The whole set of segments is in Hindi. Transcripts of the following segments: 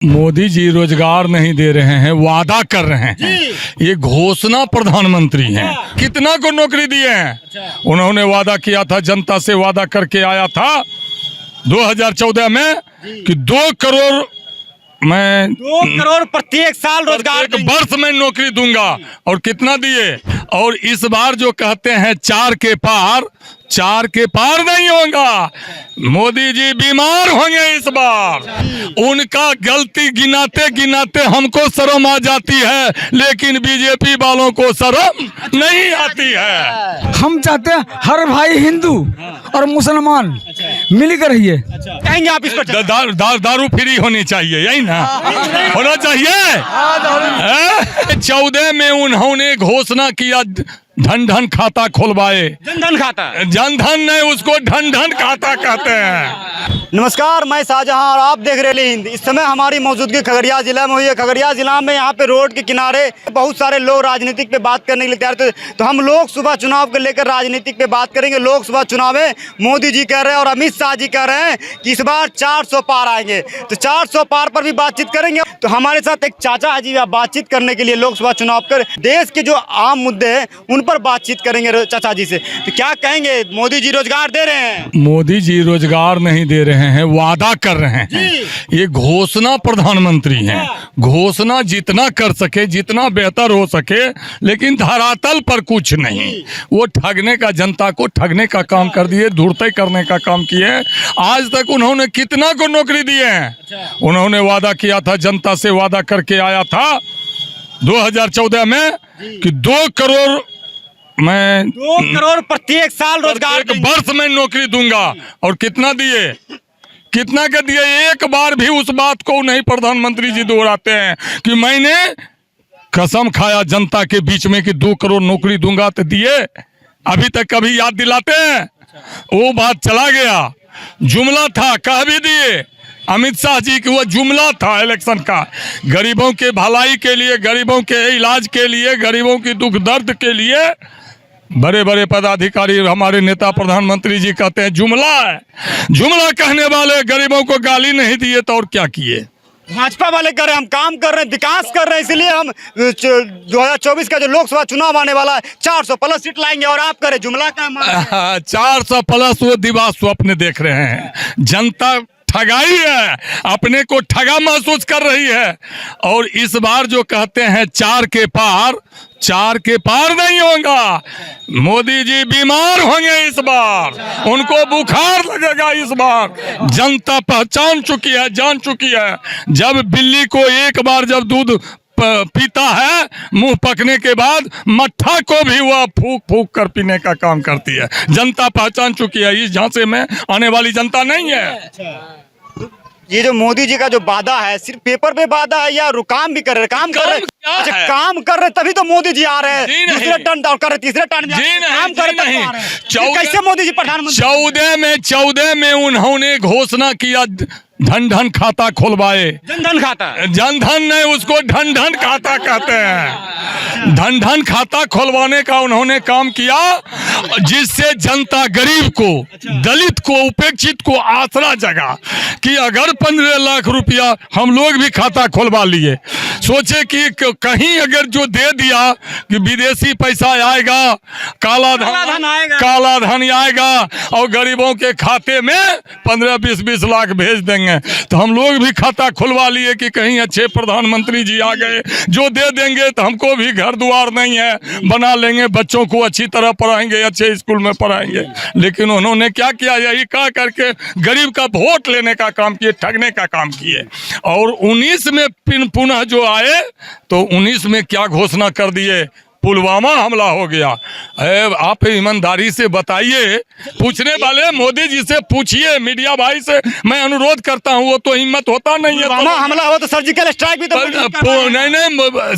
मोदी जी रोजगार नहीं दे रहे हैं, वादा कर रहे हैं। ये घोषणा प्रधानमंत्री हैं। कितना को नौकरी दिए हैं? उन्होंने वादा किया था, जनता से वादा करके आया था 2014 में कि 2 करोड़ मैं 2 करोड़ प्रत्येक साल रोजगार एक वर्ष में नौकरी दूंगा। और कितना दिए? और इस बार जो कहते हैं 4 के पार नहीं होगा। मोदी जी बीमार होंगे इस बार। उनका गलती गिनाते गिनाते हमको शर्म आ जाती है, लेकिन बीजेपी वालों को शर्म नहीं आती है। हम चाहते हैं हर भाई हिंदू और मुसलमान मिलकर रहिए। कहेंगे आप इस पर? दारू फ्री होनी चाहिए, यही ना होना चाहिए। 14 में उन्होंने घोषणा किया धन धन खाता खुलवाए। जनधन खाता, जनधन नहीं, उसको धन धन खाता कहते हैं। नमस्कार, मैं शाहजहां और आप देख रहे हैं हिंद। इस समय हमारी मौजूदगी खगड़िया जिला में हुई है। खगड़िया जिला में यहाँ पे रोड के किनारे बहुत सारे लोग राजनीतिक पे बात करने के लिए तैयार थे। तो हम लोकसभा चुनाव को लेकर राजनीतिक पे बात करेंगे। लोकसभा चुनाव में मोदी जी कह रहे हैं और अमित शाह जी कह रहे हैं कि इस बार 400 पार आएंगे। तो 400 पार पर भी बातचीत करेंगे। तो हमारे साथ एक चाचा है जी, बातचीत करने के लिए लोकसभा चुनाव कर देश के जो आम मुद्दे हैं उन पर बातचीत करेंगे चाचा जी से। तो क्या कहेंगे? मोदी जी रोजगार दे रहे हैं। मोदी जी रोजगार नहीं दे रहे हैं, वादा कर रहे हैं। ये घोषणा प्रधानमंत्री हैं। घोषणा जितना कर सके, जितना बेहतर हो सके, लेकिन धरातल पर कुछ नहीं। वो ठगने का, जनता को ठगने का काम कर दिए, धूर्ते करने का काम किए। आज तक उन्होंने कितना को नौकरी दिए हैं? उन्होंने वादा किया था, जनता से वादा करके आया था 2014 में कि 2 करोड़ मैं 2 करोड़ प्रत्येक साल रोजगार एक वर्ष में नौकरी दूंगा। और कितना दिए? कितना के दिए? एक बार भी उस बात को नहीं प्रधानमंत्री जी दोहराते हैं कि मैंने कसम खाया जनता के बीच में कि 2 करोड़ नौकरी दूंगा। तो दिए? अभी तक कभी याद दिलाते हैं? वो बात चला गया, जुमला था, कह भी दिए। अमित शाह जी की वो जुमला था इलेक्शन का, गरीबों के भलाई के लिए, गरीबों के इलाज के लिए, गरीबों की दुख दर्द के लिए। बड़े बड़े पदाधिकारी, हमारे नेता प्रधानमंत्री जी कहते हैं जुमला है। जुमला कहने वाले गरीबों को गाली नहीं दिए तो और क्या किए? भाजपा वाले कह रहे हैं हम काम कर रहे हैं, विकास कर रहे हैं, इसलिए हम 2024 का जो लोकसभा चुनाव आने वाला है 400 प्लस सीट लाएंगे। और आप करें जुमला का 400 प्लस वो दिवा स्वप्न देख रहे हैं। जनता ठगाई है, अपने को ठगा महसूस कर रही है। और इस बार जो कहते हैं 4 के पार नहीं होगा। मोदी जी बीमार होंगे इस बार, उनको बुखार लगेगा इस बार। जनता पहचान चुकी है, जान चुकी है। जब बिल्ली को एक बार जब दूध पीता है, मुंह पकने के बाद मट्ठा को भी वह फूक फूक कर पीने का काम करती है। जनता पहचान चुकी है। इस झांसे में आने वाली जनता नहीं है। ये जो मोदी जी का जो वादा है, सिर्फ पेपर पे वादा है या काम भी कर रहे हैं? काम कर रहे हैं। अच्छा, काम कर रहे हैं तभी तो मोदी जी आ रहे हैं। दूसरे टर्न डाउन कर रहे, तीसरे टर्न काम कर रहे हैं। कैसे मोदी जी प्रधानमंत्री? 14 में उन्होंने घोषणा किया धन धन खाता खुलवाए। जनधन खाता, जनधन नहीं, उसको धन धन खाता कहते हैं। धन धन खाता खुलवाने का उन्होंने काम किया, जिससे जनता, गरीब को, दलित को, उपेक्षित को आसरा जगा कि अगर 15 लाख रुपया हम लोग भी खाता खुलवा लिए। सोचे कि कहीं अगर जो दे दिया कि विदेशी पैसा आएगा, काला धन आएगा और गरीबों के खाते में 15-20 लाख भेज देंगे। तो हम लोग भी खाता खुलवा लिए कि कहीं अच्छे प्रधानमंत्री जी आ गए, जो दे देंगे तो हमको भी घर द्वार नहीं है, बना लेंगे, बच्चों को अच्छी तरह पढ़ाएंगे, अच्छे स्कूल में पढ़ाएंगे। लेकिन उन्होंने क्या किया? यही कह करके गरीब का वोट लेने का काम किए, ठगने का काम किए। और 19 में पुनः जो आए तो 19 में क्या घोषणा कर दिए? पुलवामा हमला हो गया। आप ईमानदारी से बताइए, पूछने वाले मोदी जी से पूछिए, मीडिया भाई से मैं अनुरोध करता हूँ। वो तो हिम्मत होता नहीं है। पुलवामा हमला हो तो सर्जिकल स्ट्राइक भी तो नहीं,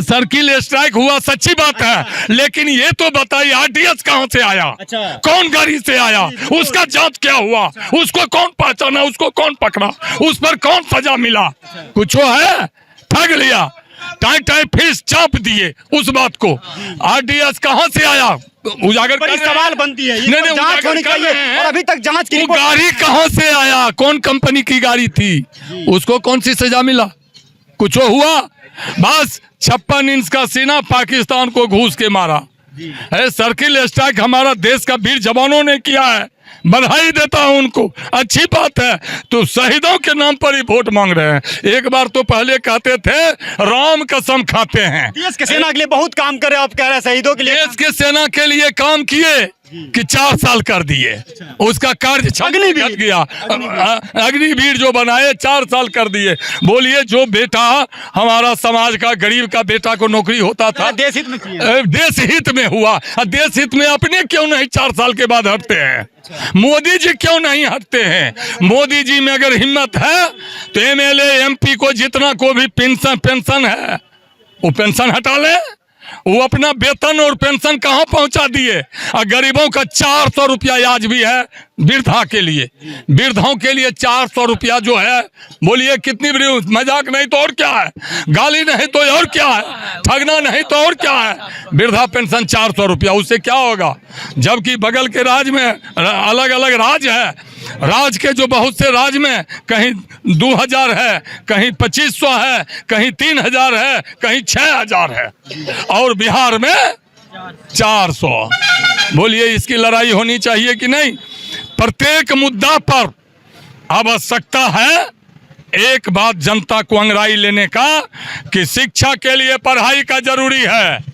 सर्किल स्ट्राइक हुआ, सच्ची बात है। लेकिन ये तो बताइए आरटीएस कहाँ से आया? कौन गाड़ी से आया? उसका जांच क्या हुआ? उसको कौन पहचाना? उसको कौन पकड़ा? उस पर कौन सजा मिला? कुछ है? ठग लिया। टाई टाई फीस चाप दिए उस बात को। आरडीएस कहाँ से आया उजागर बड़ी कर रहे हैं। सवाल बनती है, नहीं, जांच उजागर होनी कर चाहिए रहे हैं। और अभी तक जांच की वो रिपोर्ट- गाड़ी कहाँ से आया, कौन कंपनी की गाड़ी थी, उसको कौन सी सजा मिला, कुछ हुआ? बस 56 इंच का सीना पाकिस्तान को घूस के मारा है। सर्किल स्ट्राइक हमारा देश का वीर जवानों ने किया है, बधाई देता हूं उनको, अच्छी बात है। तो शहीदों के नाम पर ही वोट मांग रहे हैं। एक बार तो पहले कहते थे राम कसम खाते हैं। देश के सेना के लिए बहुत काम करे, आप कह रहे हैं शहीदों के लिए देश के सेना के लिए काम किए कि 4 साल कर दिए, उसका कार्य अग्निवीर। छट गया। अग्निवीर जो बनाए 4 साल कर दिए। बोलिए जो बेटा हमारा समाज का गरीब का बेटा को नौकरी होता था देश हित में किए। देश हित में हुआ, देश हित में अपने क्यों नहीं 4 साल के बाद हटते हैं? मोदी जी क्यों नहीं हटते हैं? मोदी जी में अगर हिम्मत है तो एमएलए एमपी को जितना को भी पेंशन है वो पेंशन हटा ले। वो अपना वेतन और पेंशन कहाँ पहुंचा दिए? और गरीबों का 400 रुपया आज भी है वृद्धा के लिए, वृद्धाओं के लिए 400 रुपया जो है, बोलिए कितनी बड़ी मजाक नहीं तो और क्या है, गाली नहीं तो और क्या है, ठगना नहीं तो और क्या है। वृद्धा पेंशन 400 रुपया, उससे क्या होगा? जबकि बगल के राज्य में अलग अलग राज्य है, राज्य के जो बहुत से राज्य में कहीं 2000 है, कहीं 2500 है, कहीं 3000 है, कहीं 6000 है, और बिहार में 400। बोलिए इसकी लड़ाई होनी चाहिए कि नहीं? प्रत्येक मुद्दा पर आवश्यकता है एक बात जनता को अंगड़ाई लेने का कि शिक्षा के लिए पढ़ाई का जरूरी है,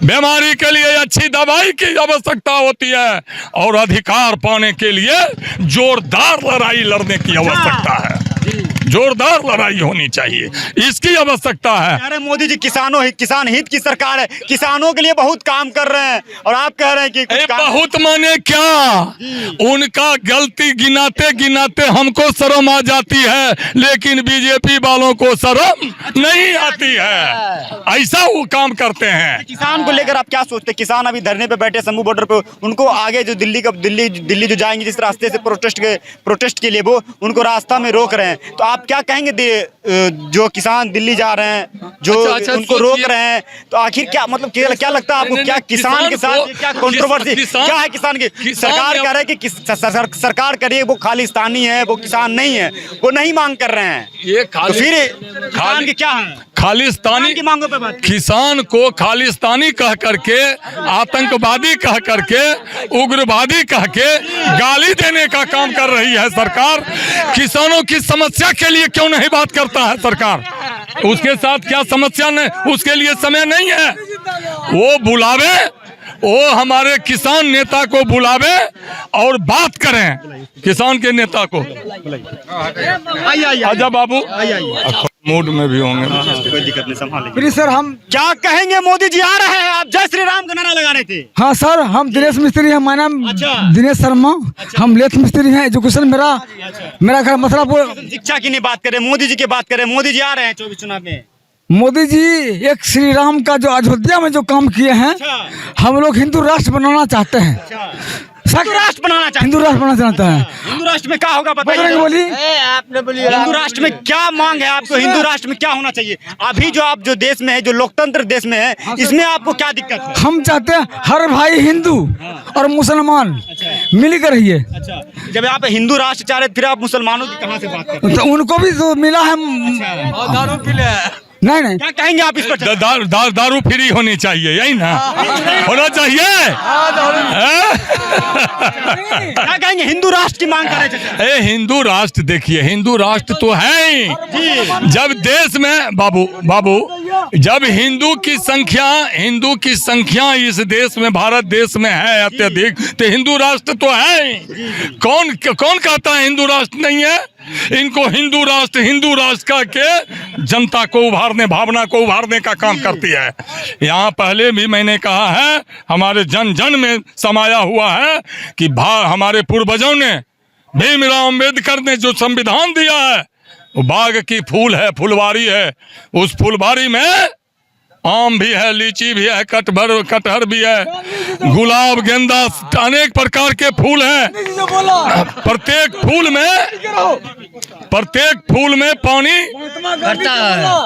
बीमारी के लिए अच्छी दवाई की आवश्यकता होती है, और अधिकार पाने के लिए जोरदार लड़ाई लड़ने की आवश्यकता है। जोरदार लड़ाई होनी चाहिए, इसकी आवश्यकता है। अरे मोदी जी किसान हित की सरकार है, किसानों के लिए बहुत काम कर रहे हैं, और आप कह रहे हैं कि कुछ काम बहुत माने क्या, उनका गलती गिनाते गिनाते हमको शर्म आ जाती है, लेकिन बीजेपी वालों को शर्म नहीं आती है। ऐसा वो काम करते हैं। किसान को लेकर आप क्या सोचते हैं? किसान अभी धरने पे बैठे शंभू बॉर्डर पे, उनको आगे जो दिल्ली जो जाएंगे जिस रास्ते से प्रोटेस्ट के लिए वो उनको रास्ता में रोक रहे हैं, तो आप क्या कहेंगे? जो किसान दिल्ली जा रहे हैं, जो अच्छा, उनको रोक रहे हैं, तो आखिर क्या मतलब क्या लगता है आपको? क्या किसान के साथ क्या कंट्रोवर्सी क्या है? किसान की सरकार कह रहे हैं कि सरकार करिए वो खालिस्तानी है, वो किसान नहीं है, वो नहीं मांग कर रहे हैं, ये तो फिर किसान की क्या है? खालिस्तानी की मांगों पे बात, किसान को खालिस्तानी कह करके, आतंकवादी कह करके, उग्रवादी कह के गाली देने का काम कर रही है सरकार। किसानों की समस्या के लिए क्यों नहीं बात करता है सरकार? उसके साथ क्या समस्या नहीं, उसके लिए समय नहीं है। वो बुलावे, वो हमारे किसान नेता को बुलावे और बात करें किसान के नेता को। आजा बाबू, मूड में भी होंगे, कोई दिक्कत नहीं, संभाल प्लीज सर। हम क्या कहेंगे? मोदी जी आ रहे हैं, आप जय श्री राम का नारा लगा रहे थे। हाँ सर, हम दिनेश मिस्त्री हैं, मेरा नाम दिनेश शर्मा, हम लेथ मिस्त्री हैं। एजुकेशन मेरा घर मथुरापुर। शिक्षा की नहीं बात करें, मोदी जी की बात करें। मोदी जी आ रहे हैं 24 चुनाव में। मोदी जी एक श्री राम का जो अयोध्या में जो काम किए हैं, हम लोग हिंदू राष्ट्र बनाना चाहते हैं। हिंदू राष्ट्र बनाना चाहते हैं। हिंदू राष्ट्र बनाना चाहते हैं। हिंदू राष्ट्र में क्या होगा बताइए? बोली हिंदू राष्ट्र में क्या मांग है आपको? हिंदू राष्ट्र में क्या होना चाहिए? अभी जो आप जो देश में है, जो लोकतंत्र देश में है, इसमें आपको क्या दिक्कत है? हम चाहते हैं हर भाई हिंदू और मुसलमान मिलकर रहिए। जब आप हिंदू राष्ट्र चाह रहे, फिर आप मुसलमानों की कहाँ से बात कर रहे हैं? तो उनको भी तो मिला है। दारू पी ले। नहीं क्या कहेंगे आप इस पर? दारू फ्री होनी चाहिए, यही ना होना चाहिए। क्या कहेंगे? हिंदू राष्ट्र की मांग कर रहे थे। हिंदू राष्ट्र, देखिए हिंदू राष्ट्र तो है ही। जब देश में बाबू जब हिंदू की संख्या इस देश में, भारत देश में है अत्यधिक, तो हिंदू राष्ट्र तो है ही। कौन कहता है हिंदू राष्ट्र नहीं है? इनको हिंदू राष्ट्र का के जनता को उभारने, भावना को उभारने का काम करती है। यहाँ पहले भी मैंने कहा है, हमारे जन जन में समाया हुआ है कि हमारे पूर्वजों ने, भीमराव अम्बेडकर ने जो संविधान दिया है, वो बाग की फूल है, फुलवारी है। उस फुलवारी में आम भी है, लीची भी है, कटहर भी है, गुलाब, गेंदा, अनेक प्रकार के फूल हैं। प्रत्येक फूल में पानी,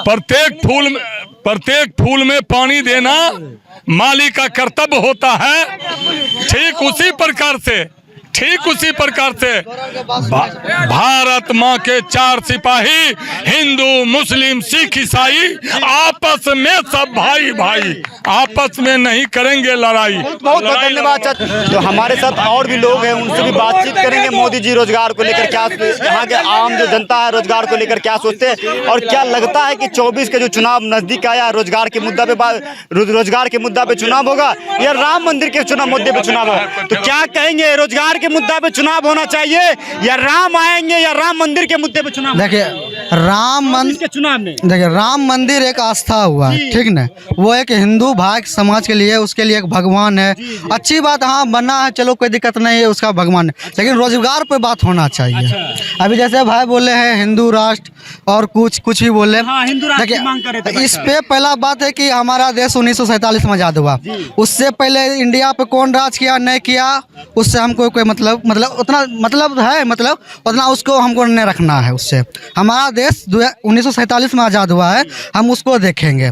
प्रत्येक फूल में प्रत्येक फूल में पानी देना माली का कर्तव्य होता है। ठीक उसी प्रकार से भारत माँ के 4 सिपाही हिंदू मुस्लिम सिख ईसाई आपस में सब भाई भाई, आपस में नहीं करेंगे लड़ाई। बहुत धन्यवाद चाचा। तो हमारे साथ और भी लोग हैं, उनसे भी बातचीत करेंगे। मोदी जी रोजगार को लेकर क्या, यहाँ के आम जो जनता है रोजगार को लेकर क्या सोचते हैं, और क्या लगता है कि 24 के जो चुनाव नजदीक आया, रोजगार के मुद्दा पे चुनाव होगा या राम मंदिर के मुद्दे पे चुनाव होगा? तो क्या कहेंगे, रोजगार के मुद्दा पे चुनाव होना चाहिए या राम आएंगे या राम मंदिर के मुद्दे पे चुनाव? देखिए राम मंदिर एक आस्था हुआ है, ठीक ना, वो एक हिंदू भाई समाज के लिए, उसके लिए एक भगवान है। अच्छी बात, हाँ बना है, चलो कोई दिक्कत नहीं है, उसका भगवान है, लेकिन रोजगार पे बात होना चाहिए। अभी जैसे भाई बोले हैं हिंदू राष्ट्र और कुछ भी बोले, देखिए इस पे पहला बात है कि हमारा देश 1947 में आजाद हुआ। उससे पहले इंडिया पे कौन राज किया नहीं किया, उससे हमको कोई मतलब उतना उसको हमको नहीं रखना है। उससे हमारा देश 1947 में आज़ाद हुआ है, हम उसको देखेंगे।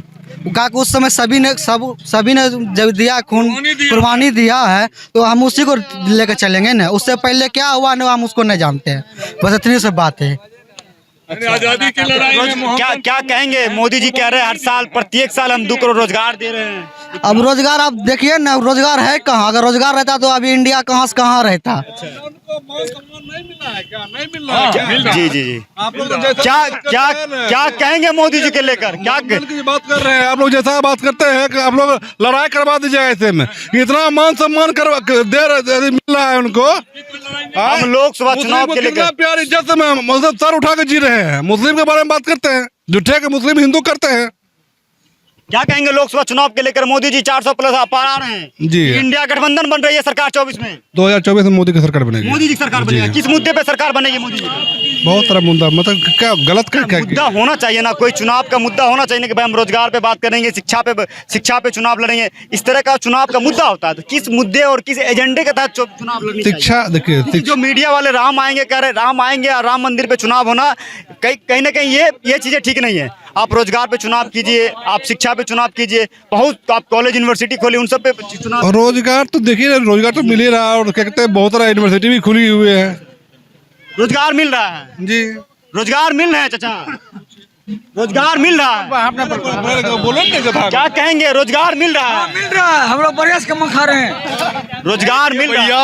उस समय सभी ने जब दिया खून कुर्बानी दिया है, तो हम उसी को लेकर चलेंगे ना। उससे पहले क्या हुआ ना, हम उसको नहीं जानते हैं। बस इतनी सी बात है। आजादी की लड़ाई में क्या कहेंगे? मोदी जी कह रहे हैं हर साल, प्रत्येक साल हम 2 करोड़ रोजगार दे रहे हैं। अब रोजगार आप देखिए ना, रोजगार है कहाँ? अगर रोजगार रहता तो अभी इंडिया कहाँ से कहाँ रहता। जी आप लोग क्या कहेंगे मोदी जी के लेकर? क्या बात कर रहे हैं आप लोग? जैसा बात करते हैं कि आप लोग लड़ाई करवा दीजिए ऐसे में, इतना मान सम्मान मिल रहा है उनको। हम लोग सुबह चुनाव के लेकर प्यार इज्जत से मतलब सर उठा के जी रहे हैं। मुस्लिम के बारे में बात करते हैं, झूठे के मुस्लिम हिंदू करते हैं। क्या कहेंगे लोकसभा चुनाव के लेकर? मोदी जी 400 प्लस पार आ रहे हैं जी। इंडिया गठबंधन बन रही है सरकार 24 में। 2024 में मोदी की सरकार बनेगी। मोदी जी सरकार बनेगी। किस मुद्दे पे सरकार बनेगी मोदी जी? बहुत सारा मुद्दा, मतलब क्या गलत क्या मुद्दा होना चाहिए ना, कोई चुनाव का मुद्दा होना चाहिए ना कि भाई हम रोजगार पे बात करेंगे, शिक्षा पे चुनाव लड़ेंगे। इस तरह का चुनाव का मुद्दा होता है, तो किस मुद्दे और किस एजेंडे के तहत चुनाव लड़नी चाहिए? शिक्षा, देखिए जो मीडिया वाले राम आएंगे कह रहे, राम आएंगे और राम मंदिर पे चुनाव होना, कहीं ना कहीं ये चीजें ठीक नहीं है। आप रोजगार पे चुनाव कीजिए, आप शिक्षा पे चुनाव कीजिए, बहुत आप कॉलेज यूनिवर्सिटी खोलिए, उन सब पे चुनाव। रोजगार तो देखिए, रोजगार तो मिल ही रहा है, और क्या कहते हैं बहुत सारा यूनिवर्सिटी भी खुली हुई है। रोजगार मिल रहा है जी, रोजगार मिल रहा है चाचा, रोजगार मिल रहा है। बोलो क्या कहेंगे? रोजगार मिल रहा है, हम लोग बढ़िया से कमा खा रहे हैं। रोजगार मिल रहा है। भैया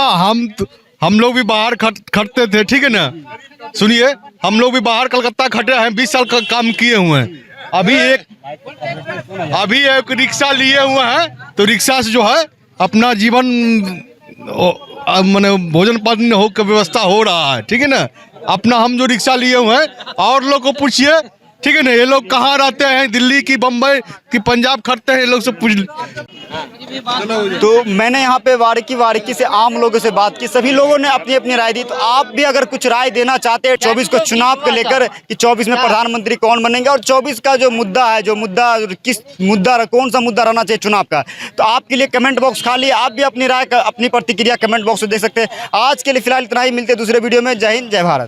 हम लोग भी बाहर खटते थे, ठीक है ना। सुनिए, हम लोग भी बाहर कलकत्ता खटे हैं, 20 साल का काम किए हुए हैं। अभी एक रिक्शा लिए हुए हैं, तो रिक्शा से जो है अपना जीवन माने भोजन पानी हो का व्यवस्था हो रहा है, ठीक है ना। अपना हम जो रिक्शा लिए हुए हैं, और लोग को पूछिए, ठीक है ना, ये लोग कहाँ रहते हैं, दिल्ली की बम्बई की पंजाब खटते हैं, ये लोग से पूछ। तो मैंने यहाँ पे बारीकी से आम लोगों से बात की, सभी लोगों ने अपनी अपनी राय दी। तो आप भी अगर कुछ राय देना चाहते हैं 24 को चुनाव को लेकर कि 24 में प्रधानमंत्री कौन बनेंगे, और 24 का जो मुद्दा है, कौन सा मुद्दा रहना चाहिए चुनाव का, तो आपके लिए कमेंट बॉक्स खाली है। आप भी अपनी राय अपनी प्रतिक्रिया कमेंट बॉक्स में दे सकते हैं। आज के लिए फिलहाल इतना ही, मिलते हैं दूसरे वीडियो में। जय हिंद, जय भारत।